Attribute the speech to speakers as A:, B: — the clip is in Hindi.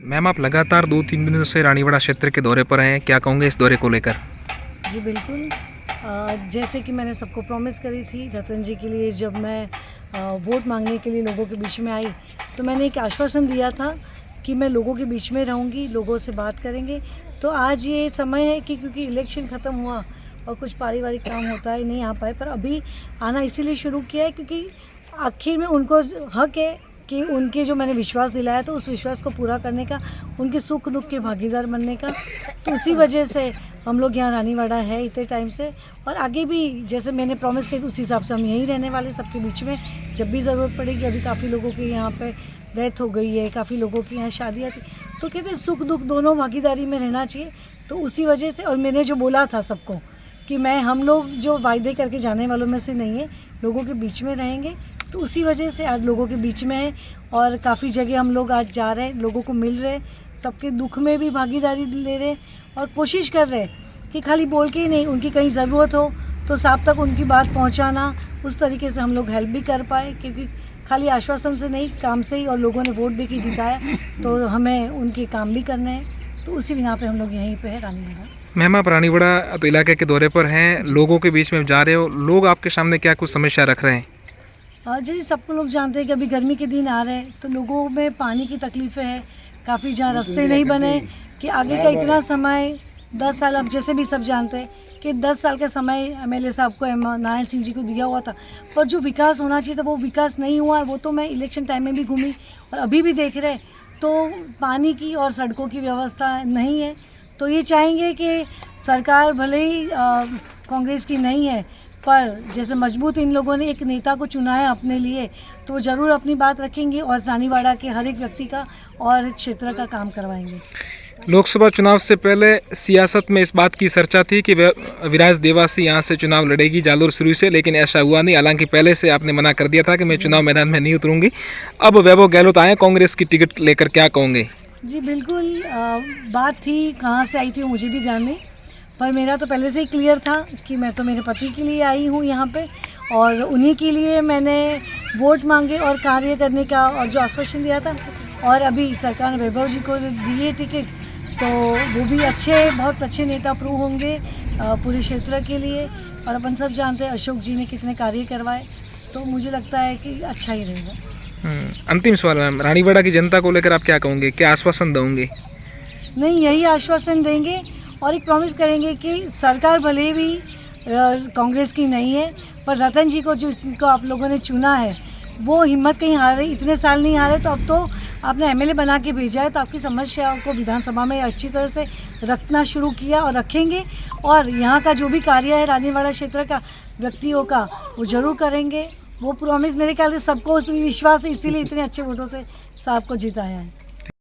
A: मैम, आप लगातार 2-3 दिनों से रानीवाड़ा क्षेत्र के दौरे पर हैं, क्या कहोगे इस दौरे को लेकर?
B: जी बिल्कुल। जैसे कि मैंने सबको प्रॉमिस करी थी रतन जी के लिए, जब मैं वोट मांगने के लिए लोगों के बीच में आई तो मैंने एक आश्वासन दिया था कि मैं लोगों के बीच में रहूंगी, लोगों से बात करेंगे। तो आज ये समय है कि क्योंकि इलेक्शन ख़त्म हुआ और कुछ पारिवारिक काम होता है, नहीं आ पाए, पर अभी आना इसीलिए शुरू किया है क्योंकि आखिर में उनको हक है कि उनके जो मैंने विश्वास दिलाया तो उस विश्वास को पूरा करने का, उनके सुख दुख के भागीदार बनने का। तो उसी वजह से हम लोग यहाँ रानीवाड़ा है इतने टाइम से, और आगे भी जैसे मैंने प्रॉमिस किया उस हिसाब से हम यहीं रहने वाले सबके बीच में जब भी ज़रूरत पड़ेगी। अभी काफ़ी लोगों की यहाँ पे डेथ हो गई है, काफ़ी लोगों की यहाँ शादियाँ थी, तो कहते हैं सुख दुख दोनों भागीदारी में रहना चाहिए। तो उसी वजह से, और मैंने जो बोला था सबको कि हम लोग जो वायदे करके जाने वालों में से नहीं है, लोगों के बीच में रहेंगे, तो उसी वजह से आज लोगों के बीच में है। और काफ़ी जगह हम लोग आज जा रहे हैं, लोगों को मिल रहे हैं, सबके दुख में भी भागीदारी ले रहे हैं और कोशिश कर रहे हैं कि खाली बोल के ही नहीं, उनकी कहीं ज़रूरत हो तो साहब तक उनकी बात पहुंचाना, उस तरीके से हम लोग हेल्प भी कर पाए, क्योंकि खाली आश्वासन से नहीं, काम से ही, और लोगों ने वोट दे के जिताया तो हमें उनके काम भी करने हैं। तो उसी बिना पे हम लोग यहीं पे है रानीवाड़ा।
A: मैम, आप रानीवाड़ा तो इलाके के दौरे पर हैं, लोगों के बीच में जा रहे हो, लोग आपके सामने क्या कुछ समस्या रख रहे हैं?
B: जैसे सबको लोग जानते हैं कि अभी गर्मी के दिन आ रहे हैं तो लोगों में पानी की तकलीफ़ें हैं, काफ़ी जहाँ रास्ते नहीं बने, कि आगे का इतना समय 10 साल, अब जैसे भी सब जानते हैं कि 10 साल का समय MLA साहब को, नारायण सिंह जी को दिया हुआ था, पर जो विकास होना चाहिए था वो विकास नहीं हुआ है। वो तो मैं इलेक्शन टाइम में भी घूमी और अभी भी देख रहे, तो पानी की और सड़कों की व्यवस्था नहीं है। तो ये चाहेंगे कि सरकार भले ही कांग्रेस की नहीं है, पर जैसे मजबूत इन लोगों ने एक नेता को चुना है अपने लिए, तो ज़रूर अपनी बात रखेंगे और रानीवाड़ा के हर एक व्यक्ति का और क्षेत्र का काम करवाएंगे।
A: लोकसभा चुनाव से पहले सियासत में इस बात की चर्चा थी कि विराज देवासी यहाँ से चुनाव लड़ेगी जालोर शुरू से, लेकिन ऐसा हुआ नहीं। हालांकि पहले से आपने मना कर दिया था कि मैं चुनाव मैदान में नहीं उतरूंगी। अब वैभव गहलोत आए कांग्रेस की टिकट लेकर, क्या कहोगे?
B: जी बिल्कुल, बात थी, कहाँ से आई थी मुझे भी जानने, पर मेरा तो पहले से ही क्लियर था कि मैं तो मेरे पति के लिए आई हूँ यहाँ पे, और उन्हीं के लिए मैंने वोट मांगे और कार्य करने का और जो आश्वासन दिया था। और अभी सरकार ने वैभव जी को दी है टिकट, तो वो भी बहुत अच्छे नेता प्रूव होंगे पूरे क्षेत्र के लिए। और अपन सब जानते हैं अशोक जी ने कितने कार्य करवाए, तो मुझे लगता है कि अच्छा ही रहेगा।
A: अंतिम सवाल मैम, रानीवाड़ा की जनता को लेकर आप क्या कहोगे, क्या आश्वासन दोगे?
B: नहीं, यही आश्वासन देंगे और एक प्रॉमिस करेंगे कि सरकार भले भी कांग्रेस की नहीं है, पर रतन जी को जो इसको आप लोगों ने चुना है वो हिम्मत कहीं हारे, इतने साल नहीं हारे, तो अब तो आपने MLA बना के भेजा है, तो आपकी समस्याओं को विधानसभा में अच्छी तरह से रखना शुरू किया और रखेंगे। और यहाँ का जो भी कार्य है रानीवाड़ा क्षेत्र का व्यक्तियों का, वो ज़रूर करेंगे। वो प्रॉमिस मेरे ख्याल से सबको विश्वास है, इसीलिए इतने अच्छे वोटों से साहब को जिताया है।